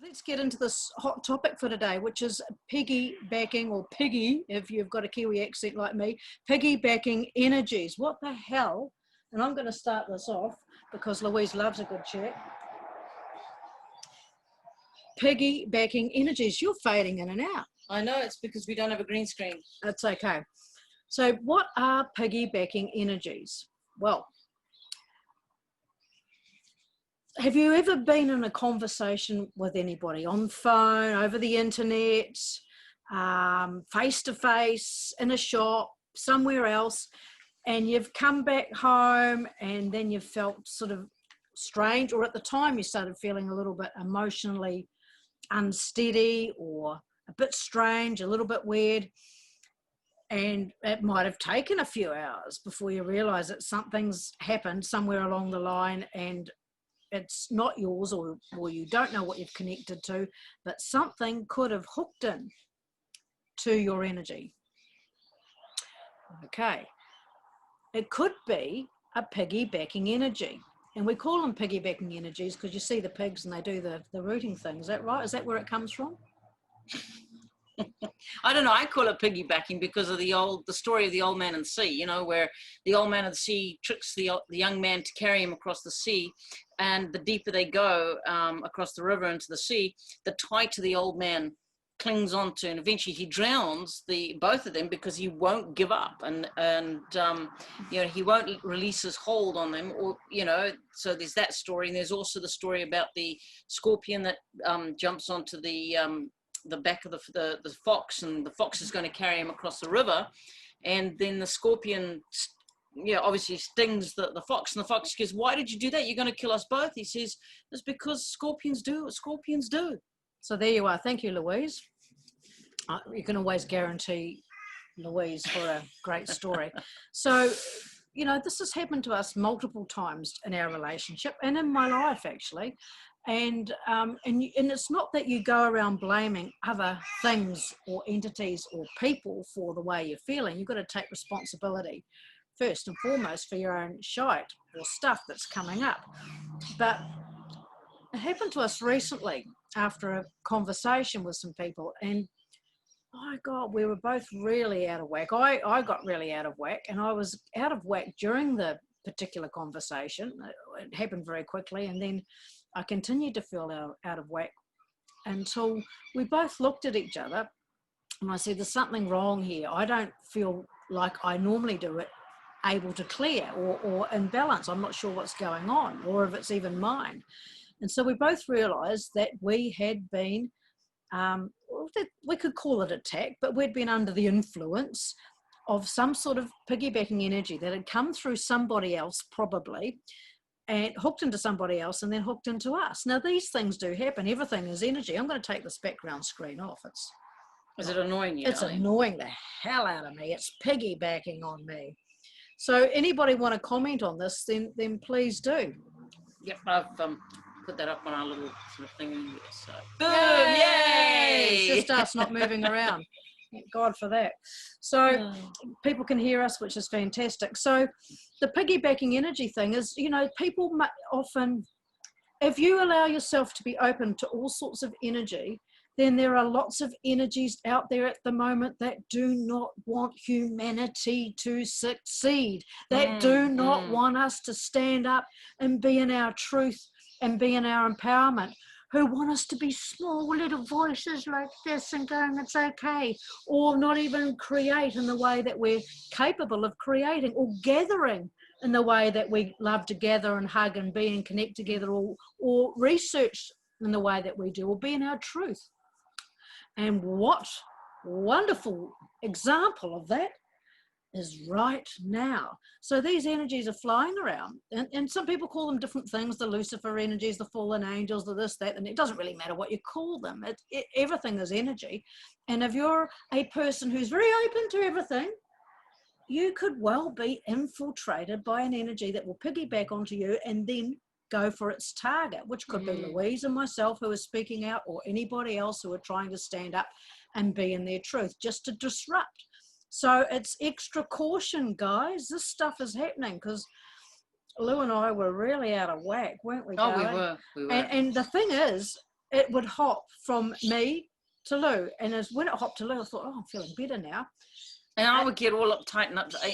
Let's get into this hot topic for today, which is piggybacking, or piggy, if you've got a Kiwi accent like me, piggybacking energies. What the hell? And I'm going to start this off because Louise loves a good chat. Piggybacking energies. You're fading in and out. I know, it's because we don't have a green screen. That's okay. So what are piggybacking energies? Well, have you ever been in a conversation with anybody on phone, over the internet, face to face, in a shop, somewhere else, and you've come back home and then you felt sort of strange, or at the time you started feeling a little bit emotionally unsteady or a bit strange, a little bit weird, and it might have taken a few hours before you realise that something's happened somewhere along the line and it's not yours, or you don't know what you've connected to, but something could have hooked in to your energy. Okay. It could be a piggybacking energy. And we call them piggybacking energies because you see the pigs and they do the rooting thing. Is that right? Is that where it comes from? I don't know. I call it piggybacking because of the story of the old man and the sea, you know, where the old man of the sea tricks the young man to carry him across the sea. And the deeper they go across the river into the sea, the tighter the old man clings onto, and eventually he drowns both of them because he won't give up, and you know, he won't release his hold on them, or you know. So there's that story, and there's also the story about the scorpion that jumps onto the back of the fox, and the fox is going to carry him across the river, and then the scorpion, yeah, obviously stings the fox, and the fox goes, "Why did you do that? You're going to kill us both." He says, "It's because scorpions do what scorpions do." So there you are. Thank you, Louise. You can always guarantee Louise for a great story. So, you know, this has happened to us multiple times in our relationship and in my life, actually. And it's not that you go around blaming other things or entities or people for the way you're feeling. You've got to take responsibility first and foremost for your own shite or stuff that's coming up. But it happened to us recently after a conversation with some people, and my God, we were both really out of whack. I got really out of whack, and I was out of whack during the particular conversation. It happened very quickly, and then I continued to feel out of whack until we both looked at each other, and I said, "There's something wrong here. I don't feel like I normally do it, able to clear or in balance. I'm not sure what's going on, or if it's even mine." And so we both realised that we had been, we could call it attack, but we'd been under the influence of some sort of piggybacking energy that had come through somebody else probably, and hooked into somebody else and then hooked into us. Now, these things do happen. Everything is energy. I'm going to take this background screen off. Is it annoying you? It's annoying the hell out of me. It's piggybacking on me. So anybody want to comment on this, then please do. Yep, I've put that up on our little sort of thing. So. Boom! Yay! It's just us not moving around. Thank God for that. So people can hear us, which is fantastic. So the piggybacking energy thing is, you know, people often, if you allow yourself to be open to all sorts of energy, then there are lots of energies out there at the moment that do not want humanity to succeed, that do not want us to stand up and be in our truth and be in our empowerment, who want us to be small little voices like this and going, "It's okay," or not even create in the way that we're capable of creating, or gathering in the way that we love to gather and hug and be and connect together, or research in the way that we do, or be in our truth. And what wonderful example of that is right now. So these energies are flying around, and some people call them different things, the Lucifer energies, the fallen angels, the this, that, and it doesn't really matter what you call them. Everything is energy. And if you're a person who's very open to everything, you could well be infiltrated by an energy that will piggyback onto you and then go for its target, which could be Louise and myself who are speaking out, or anybody else who are trying to stand up and be in their truth, just to disrupt. So it's extra caution, guys. This stuff is happening because Lou and I were really out of whack, weren't we, darling? Oh, we were. And the thing is, it would hop from me to Lou. And as when it hopped to Lou, I thought, oh, I'm feeling better now. And I would get all uptight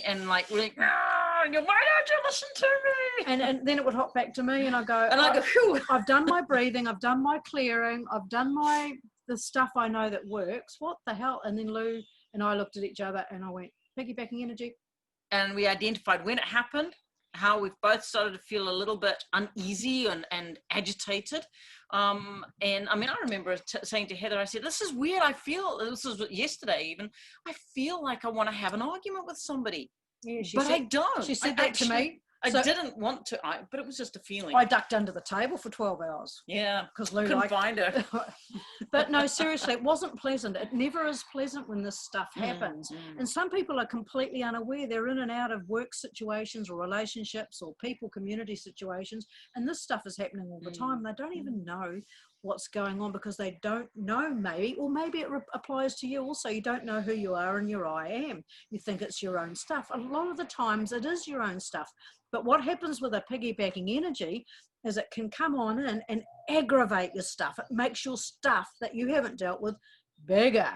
and like really, why don't you listen to me? And then it would hop back to me, and I go, And I go, phew. I've done my breathing, I've done my clearing, I've done the stuff I know that works. What the hell? And then Lou and I looked at each other, and I went, piggybacking energy. And we identified when it happened, how we've both started to feel a little bit uneasy and agitated. And I mean, I remember saying to Heather, I said, this is weird. This was yesterday even, I feel like I want to have an argument with somebody. Yeah, but I don't. She said that to me. I didn't want to, but it was just a feeling. I ducked under the table for 12 hours. Yeah, because Lou couldn't find her. But no, seriously, it wasn't pleasant. It never is pleasant when this stuff happens. And some people are completely unaware. They're in and out of work situations or relationships or people, community situations, and this stuff is happening all the time. They don't even know what's going on because they don't know, maybe, or maybe it applies to you also. You don't know who you are and your I am. You think it's your own stuff. A lot of the times it is your own stuff. But what happens with a piggybacking energy is it can come on in and aggravate your stuff. It makes your stuff that you haven't dealt with bigger.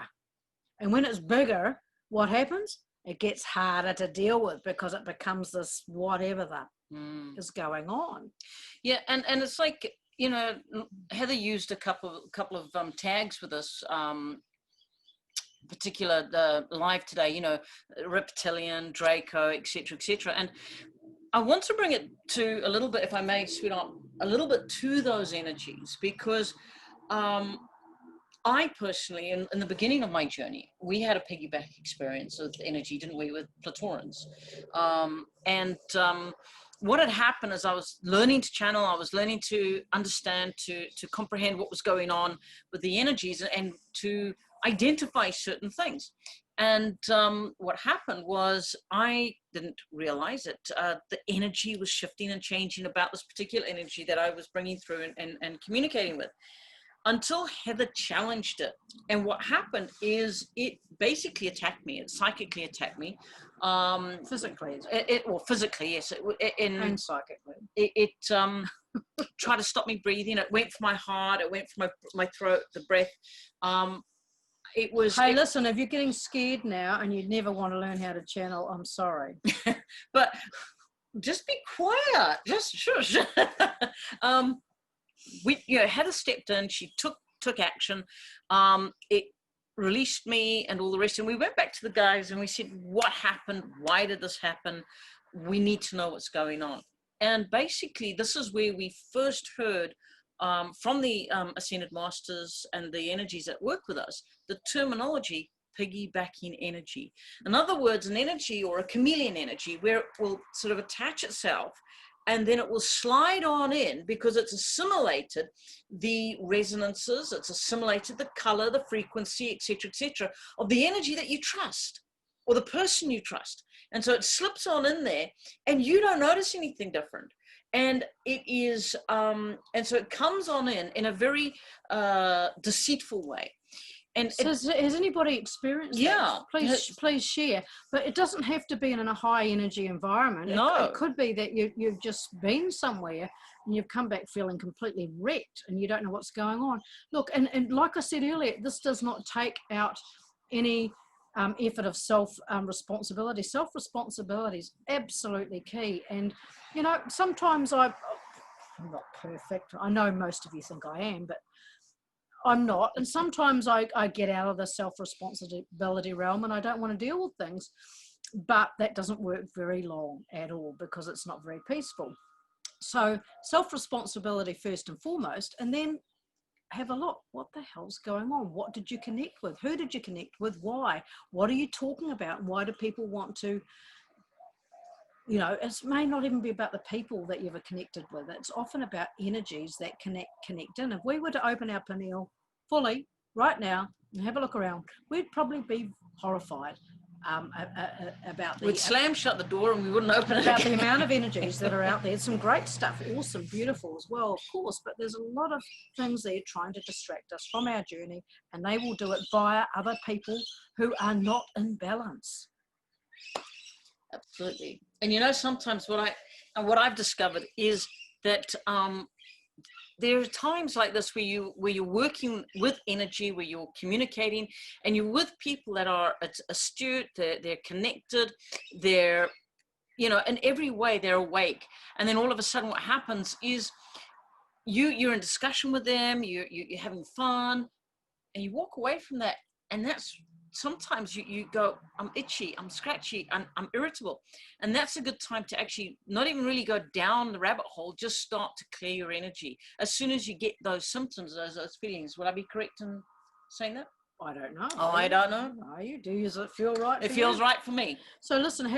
And when it's bigger, what happens? It gets harder to deal with because it becomes this whatever that is going on. Yeah, and it's like, you know, Heather used a couple of tags with us, particular live today, you know, reptilian, Draco, etc. And I want to bring it to a little bit, if I may, sweetheart, a little bit to those energies, because I personally, in the beginning of my journey, we had a piggyback experience with energy, didn't we, with Platorans. What had happened is I was learning to channel, I was learning to understand, to comprehend what was going on with the energies and to identify certain things. And what happened was I didn't realize it. The energy was shifting and changing about this particular energy that I was bringing through and communicating with, until Heather challenged it. And what happened is it basically attacked me. It psychically attacked me. Physically. Physically, yes. And psychically. It tried to stop me breathing. It went for my heart. It went for my throat, the breath. Listen, if you're getting scared now and you never want to learn how to channel, I'm sorry. But just be quiet. Just shush. Heather stepped in. She took action. It released me and all the rest. And we went back to the guys and we said, what happened? Why did this happen? We need to know what's going on. And basically, this is where we first heard from the Ascended Masters and the energies that work with us, the terminology piggybacking energy. In other words, an energy or a chameleon energy where it will sort of attach itself and then it will slide on in because it's assimilated the resonances, it's assimilated the color, the frequency, etc., of the energy that you trust or the person you trust. And so it slips on in there and you don't notice anything different. And it is, and so it comes on in a very deceitful way. And so has anybody experienced that? Please share. But it doesn't have to be in a high energy environment. No. It could be that you've just been somewhere and you've come back feeling completely wrecked and you don't know what's going on. Look, and like I said earlier, this does not take out any effort of self-responsibility. Self-responsibility is absolutely key. And, you know, sometimes I'm not perfect. I know most of you think I am, but I'm not. And sometimes I get out of the self-responsibility realm and I don't want to deal with things. But that doesn't work very long at all because it's not very peaceful. So self-responsibility first and foremost, and then have a look. What the hell's going on? What did you connect with? Who did you connect with? Why? What are you talking about? And why do people want to, you know, it may not even be about the people that you've connected with. It's often about energies that connect in. If we were to open our pineal fully right now and have a look around, we'd probably be horrified about we'd slam shut the door and we wouldn't open it about again. the amount of energies that are out there. Some great stuff, awesome, beautiful as well, of course, but there's a lot of things there trying to distract us from our journey, and they will do it via other people who are not in balance. Absolutely. And you know, sometimes what I've discovered is that there are times like this where you're working with energy, where you're communicating, and you're with people that are astute, they're connected, they're, you know, in every way they're awake. And then all of a sudden what happens is you're in discussion with them, you're having fun, and you walk away from that, and that's sometimes you go, I'm itchy, I'm scratchy, I'm irritable. And that's a good time to actually not even really go down the rabbit hole, just start to clear your energy as soon as you get those symptoms, those feelings. Would I be correct in saying that? I don't know. Oh, I don't know. Are you? Does it feel right? It feels right for me. So listen,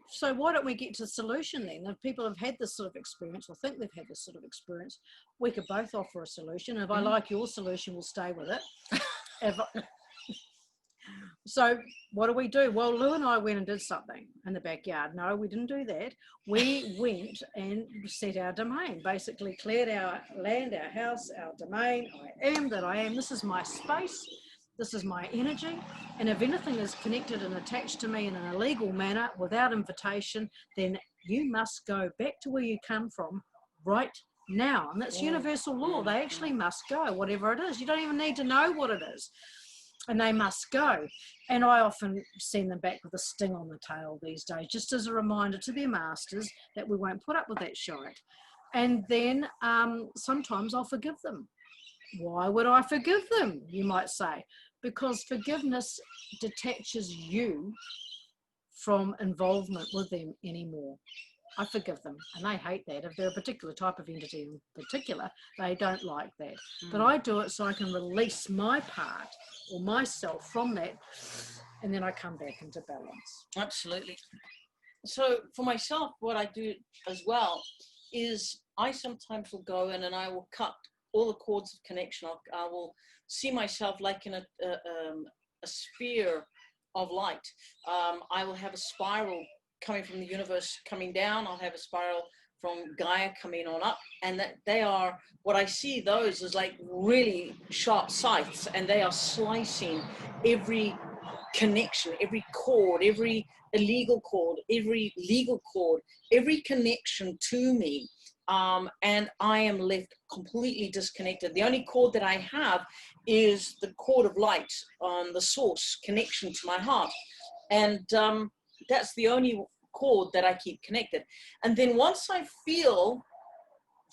so why don't we get to the solution then? If people have had this sort of experience or think they've had this sort of experience, we could both offer a solution. If I like your solution, we'll stay with it. So what do? Well, Lou and I went and did something in the backyard. No, we didn't do that. We went and set our domain, basically cleared our land, our house, our domain. I am that I am. This is my space. This is my energy. And if anything is connected and attached to me in an illegal manner without invitation, then you must go back to where you come from right now. And that's universal law. They actually must go, whatever it is. You don't even need to know what it is. And they must go. And I often send them back with a sting on the tail these days, just as a reminder to their masters that we won't put up with that shite. And then sometimes I'll forgive them. Why would I forgive them, you might say? Because forgiveness detaches you from involvement with them anymore. I forgive them, and they hate that. If they're a particular type of entity in particular, they don't like that. But I do it so I can release my part or myself from that, and then I come back into balance. Absolutely. So for myself, what I do as well is I sometimes will go in and I will cut all the cords of connection. I will see myself like in a sphere of light. I will have a spiral coming from the universe coming down. I'll have a spiral from Gaia coming on up, and that they are, what I see those as like really sharp scythes, and they are slicing every connection, every cord, every illegal cord, every legal cord, every connection to me. And I am left completely disconnected. The only cord that I have is the cord of light on the source connection to my heart. And that's the only cord that I keep connected. And then once I feel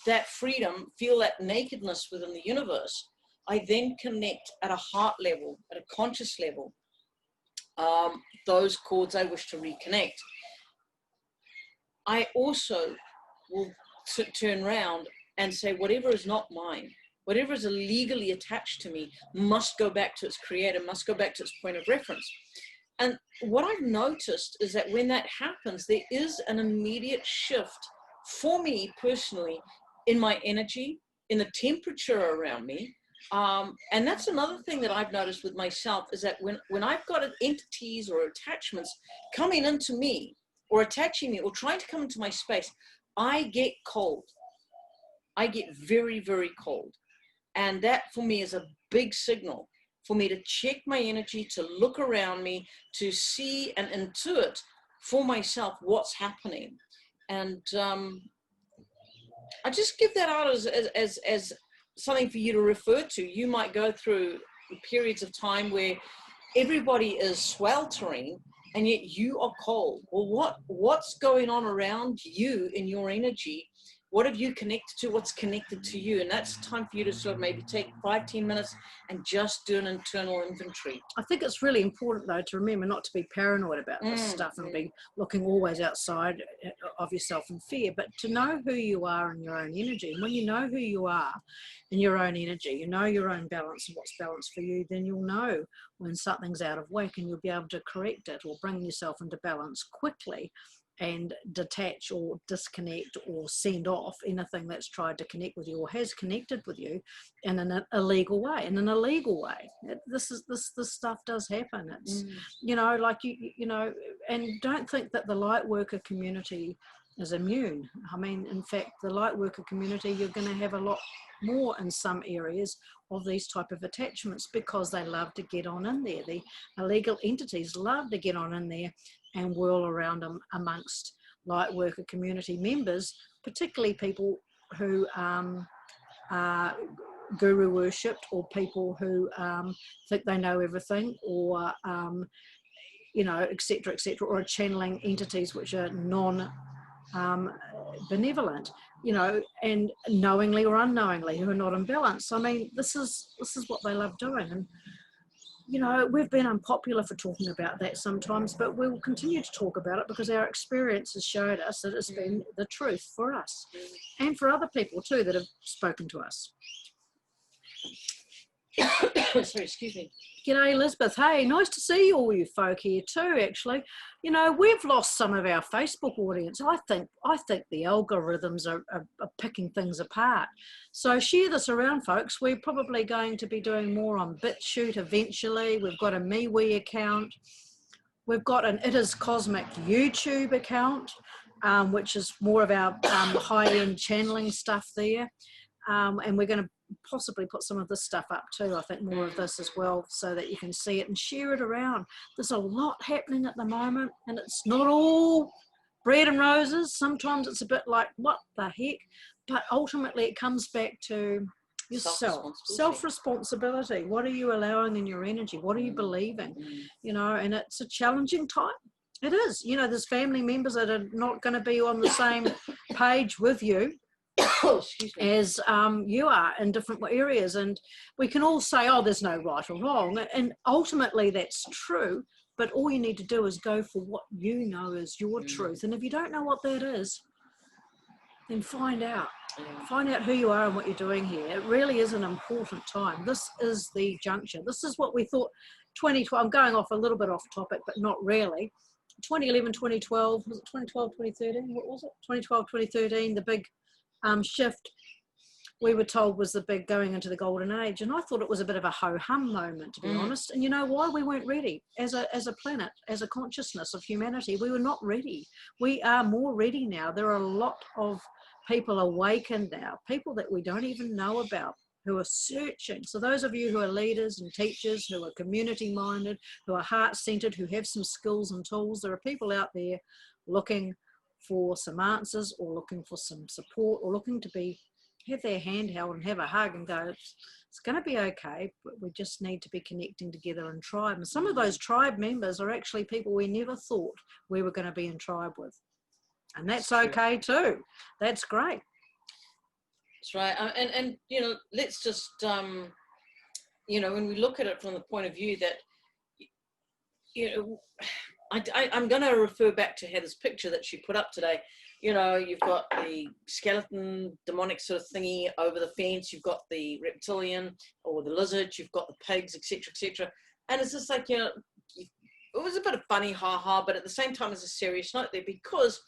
that freedom, feel that nakedness within the universe, I then connect at a heart level, at a conscious level, those cords I wish to reconnect. I also will turn around and say, whatever is not mine, whatever is illegally attached to me must go back to its creator, must go back to its point of reference. And what I've noticed is that when that happens, there is an immediate shift for me personally in my energy, in the temperature around me. And that's another thing that I've noticed with myself, is that when I've got entities or attachments coming into me or attaching me or trying to come into my space, I get cold. I get very, very cold. And that for me is a big signal for me to check my energy, to look around me, to see and intuit for myself what's happening. And I just give that out as something for you to refer to. You might go through periods of time where everybody is sweltering and yet you are cold. Well, what's going on around you in your energy? What have you connected to? What's connected to you? And that's time for you to sort of maybe take 5-10 minutes and just do an internal inventory. I think it's really important, though, to remember not to be paranoid about this stuff and be looking always outside of yourself in fear, but to know who you are in your own energy. And when you know who you are in your own energy, you know your own balance and what's balanced for you, then you'll know when something's out of whack and you'll be able to correct it or bring yourself into balance quickly and detach or disconnect or send off anything that's tried to connect with you or has connected with you in an illegal way. In an illegal way, this stuff does happen. It's you know, like you know, and don't think that the light worker community is immune. I mean, in fact, the light worker community, you're going to have a lot more in some areas of these type of attachments because they love to get on in there. The illegal entities love to get on in there and whirl around them amongst light worker community members, particularly people who guru worshipped, or people who think they know everything, or etc., etc., or are channeling entities which are benevolent, and knowingly or unknowingly, who are not in balance. I mean, this is what they love doing, and we've been unpopular for talking about that sometimes, but we'll continue to talk about it because our experience has showed us that it's been the truth for us and for other people too that have spoken to us. Sorry, excuse me. G'day, Elizabeth. Hey, nice to see all you folk here too, actually. We've lost some of our Facebook audience. I think the algorithms are picking things apart. So share this around, folks. We're probably going to be doing more on BitChute eventually. We've got a MeWe account. We've got an It Is Cosmic YouTube account, which is more of our high-end channeling stuff there. And we're going to possibly put some of this stuff up too. I think more of this as well, so that you can see it and share it around. There's a lot happening at the moment, and it's not all bread and roses. Sometimes it's a bit like, what the heck? But ultimately it comes back to yourself, self-responsibility. What are you allowing in your energy? What are you believing? And it's a challenging time. It is. There's family members that are not going to be on the same page with you as you are in different areas, and we can all say, oh, there's no right or wrong, and ultimately that's true, but all you need to do is go for what you know is your truth. And if you don't know what that is, then find out who you are and what you're doing here. It really is an important time. This is the juncture. This is what we thought 2012. I'm going off a little bit off topic, but not really. 2011, 2012, was it 2012, 2013? What was it? 2012, 2013, the big shift we were told was the big going into the golden age, and I thought it was a bit of a ho-hum moment, to be honest. And you know why? We weren't ready as a planet, as a consciousness of humanity. We were not ready. We are more ready now. There are a lot of people awakened now, people that we don't even know about, who are searching. So those of you who are leaders and teachers, who are community minded, who are heart centered, who have some skills and tools, there are people out there looking for some answers, or looking for some support, or looking to have their hand held and have a hug and go, it's going to be okay, but we just need to be connecting together in tribe. And some of those tribe members are actually people we never thought we were going to be in tribe with. And that's okay too. That's great. That's right. And let's just, when we look at it from the point of view that, I'm going to refer back to Heather's picture that she put up today. You've got the skeleton, demonic sort of thingy over the fence. You've got the reptilian or the lizard. You've got the pigs, etc., etc. And it's just like, it was a bit of funny, ha-ha, but at the same time, it's a serious note there, because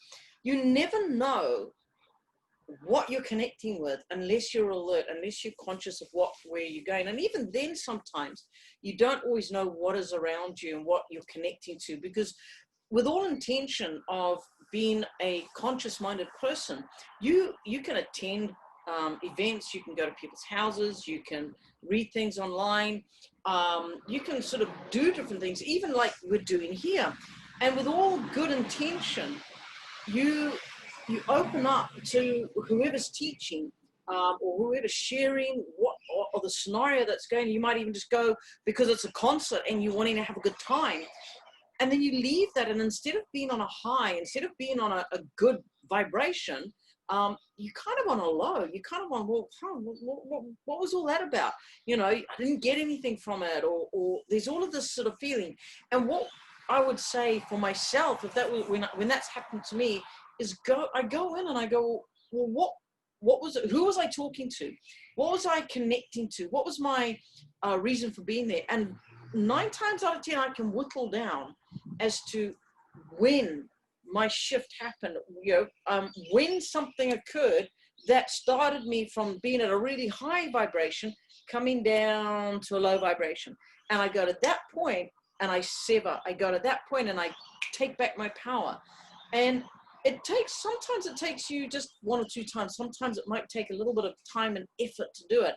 you never know what you're connecting with unless you're alert, unless you're conscious of where you're going. And even then, sometimes you don't always know what is around you and what you're connecting to, because with all intention of being a conscious-minded person, you can attend events, you can go to people's houses, you can read things online, you can sort of do different things, even like we're doing here. And with all good intention, you open up to whoever's teaching, or whoever's sharing or the scenario that's going. You might even just go because it's a concert and you're wanting to have a good time. And then you leave that, and instead of being on a high, instead of being on a good vibration, you kind of on a low. You kind of on, well, what was all that about? I didn't get anything from it, or there's all of this sort of feeling. And what I would say for myself, if that was when that's happened to me, is I go in and I go, well, what was it? Who was I talking to? What was I connecting to? What was my reason for being there? And 9 times out of 10, I can whittle down as to when my shift happened. When something occurred that started me from being at a really high vibration, coming down to a low vibration. And I go to that point and I sever. I go to that point and I take back my power. And sometimes it takes you just 1 or 2 times. Sometimes it might take a little bit of time and effort to do it,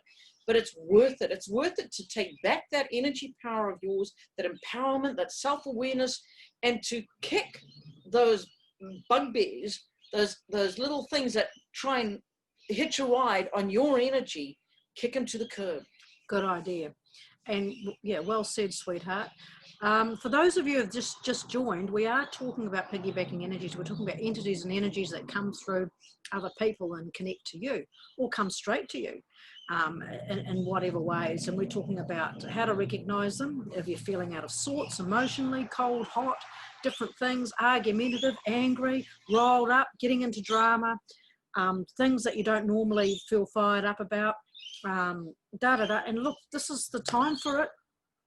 but it's worth it. It's worth it to take back that energy power of yours, that empowerment, that self-awareness, and to kick those bugbears, those little things that try and hitch a ride on your energy, kick them to the curb. Good idea. And yeah, well said, sweetheart. For those of you who have just joined, we are talking about piggybacking energies. We're talking about entities and energies that come through other people and connect to you, or come straight to you in whatever ways. And we're talking about how to recognize them if you're feeling out of sorts, emotionally, cold, hot, different things, argumentative, angry, riled up, getting into drama, things that you don't normally feel fired up about. And look, this is the time for it.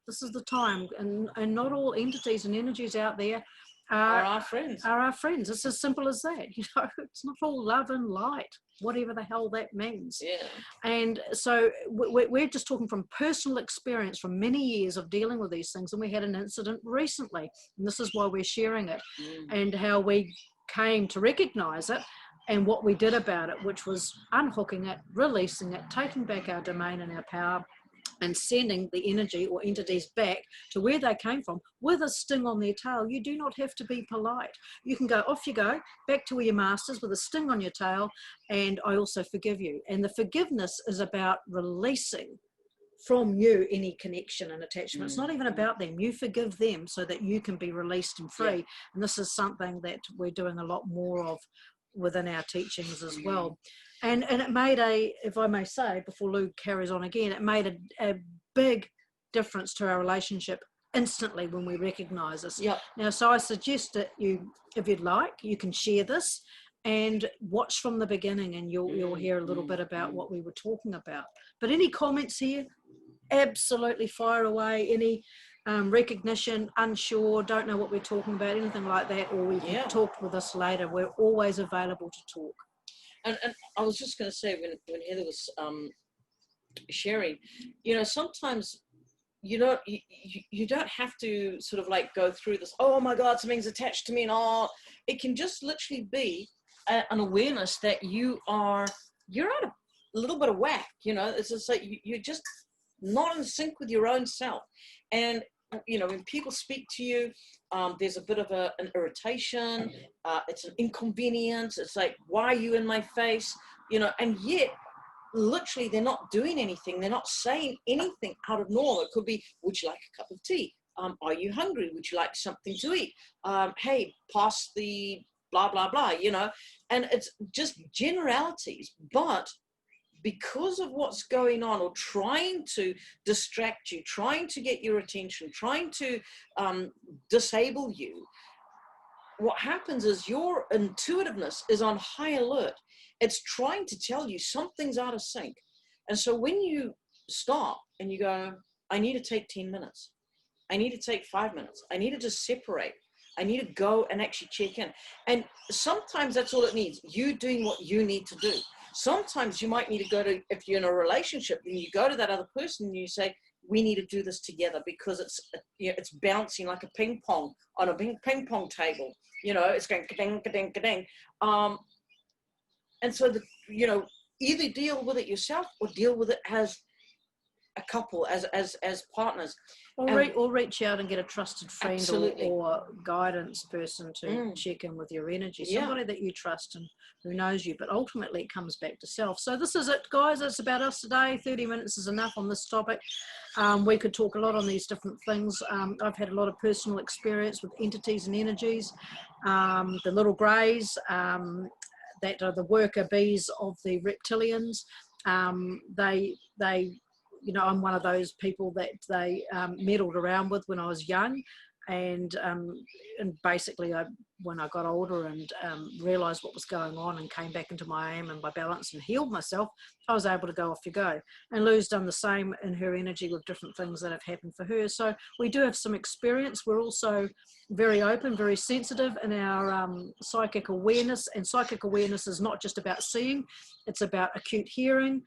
This is the time, and not all entities and energies out there Are our friends. Are our friends. It's as simple as that. You know, it's not all love and light, whatever the hell that means. Yeah. And so we're just talking from personal experience, from many years of dealing with these things, and we had an incident recently, and this is why we're sharing it, and how we came to recognize it and what we did about it, which was unhooking it, releasing it, taking back our domain and our power, and sending the energy or entities back to where they came from with a sting on their tail. You do not have to be polite. You can go, off you go, back to your masters with a sting on your tail, and I also forgive you. And the forgiveness is about releasing from you any connection and attachment. It's not even about them. You forgive them so that you can be released and free. And this is something that we're doing a lot more of within our teachings as well. And it made if I may say, before Lou carries on again, it made a big difference to our relationship instantly when we recognise this. Now, so I suggest that you, if you'd like, you can share this and watch from the beginning, and you'll hear a little bit about what we were talking about. But any comments here? Absolutely fire away. Any recognition, unsure, don't know what we're talking about, anything like that, or we can talk with us later. We're always available to talk. And I was just going to say, when Heather was sharing, you know, sometimes you don't have to sort of like go through this, oh my God, something's attached to me, and it can just literally be an awareness that you're out of a little bit of whack. You know, it's just like you're just not in sync with your own self. And you know, when people speak to you, there's a bit of an irritation, it's an inconvenience, it's like, why are you in my face? You know, and yet literally they're not doing anything, they're not saying anything out of normal. It could be, would you like a cup of tea? Are you hungry? Would you like something to eat? Hey, pass the blah blah blah, you know. And it's just generalities, but because of what's going on, or trying to distract you, trying to get your attention, trying to disable you, what happens is your intuitiveness is on high alert. It's trying to tell you something's out of sync. And so when you stop and you go, I need to take 10 minutes, I need to take 5 minutes, I need to just separate, I need to go and actually check in. And sometimes that's all it needs, you doing what you need to do. Sometimes you might need to go to, if you're in a relationship, then you go to that other person and you say, we need to do this together, because it's bouncing like a ping pong on a ping pong table. You know, it's going ka-ding, ka-ding, ka-ding. And so, you know, either deal with it yourself or deal with it as a couple, as partners. Or reach out and get a trusted friend or guidance person to check in with your energy. Somebody that you trust and who knows you, but ultimately it comes back to self. So this is it, guys. It's about us today. 30 minutes is enough on this topic. We could talk a lot on these different things. I've had a lot of personal experience with entities and energies. The little greys, that are the worker bees of the reptilians. They you know, I'm one of those people that they meddled around with when I was young, and basically when I got older and realised what was going on and came back into my aim and my balance and healed myself, I was able to go, off you go. And Lou's done the same in her energy with different things that have happened for her. So we do have some experience. We're also very open, very sensitive in our psychic awareness, and psychic awareness is not just about seeing, it's about acute hearing,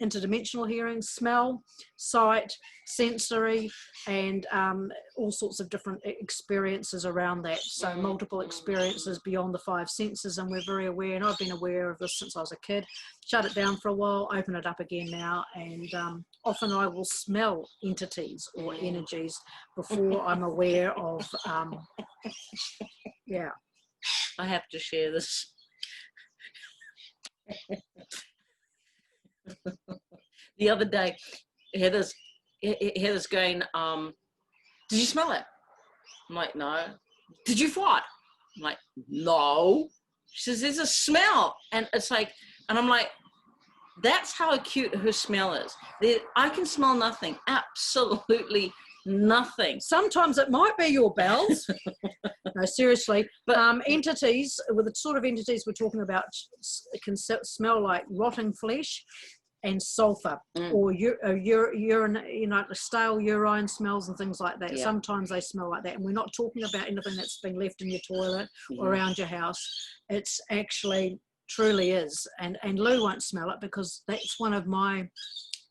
interdimensional hearing, smell, sight, sensory, and all sorts of different experiences around that. So multiple experiences beyond the 5 senses, and we're very aware, and I've been aware of this since I was a kid. Shut it down for a while, open it up again now, and often I will smell entities or energies before I'm aware of, I have to share this. The other day, Heather's going, did you smell it? I'm like, no. Did you fart? I'm like, no. She says, there's a smell. And it's like, and I'm like, that's how acute her smell is. I can smell nothing, absolutely nothing. Sometimes it might be your bowels. No, seriously. But entities, with the sort of entities we're talking about, can smell like rotting flesh and sulfur, or urine, you know, stale urine smells and things like that. Sometimes they smell like that, and we're not talking about anything that's been left in your toilet or around your house. It's actually truly is, and Lou won't smell it because that's one of my,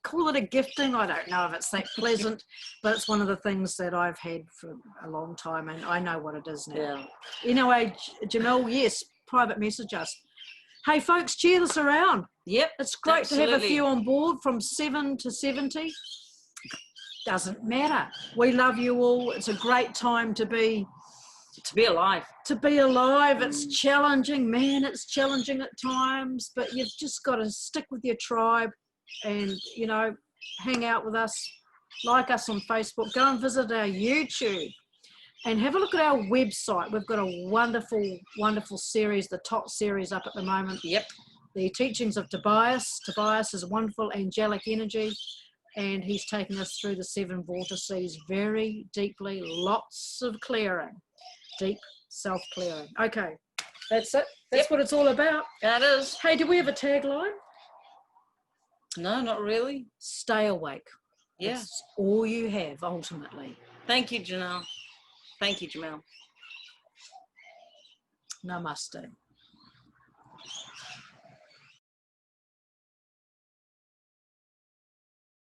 call it a gifting, I don't know if it's that pleasant, but it's one of the things that I've had for a long time, and I know what it is now. Anyway, Jamel, yes, private message us. Hey folks, cheer this around. Yep, it's great to have a few on board from 7 to 70. Doesn't matter. We love you all. It's a great time to be alive. To be alive. It's challenging, man. It's challenging at times, but you've just got to stick with your tribe and, you know, hang out with us, like us on Facebook. Go and visit our YouTube and have a look at our website. We've got a wonderful, wonderful series, the top series up at the moment. Yep. The teachings of Tobias. Tobias is a wonderful angelic energy, and he's taking us through the 7 vortices very deeply, lots of clearing, deep self-clearing. Okay, that's it. That's what it's all about. That is. Hey, do we have a tagline? No, not really. Stay awake. Yeah. That's all you have, ultimately. Thank you, Janelle. Thank you, Jamel. Namaste.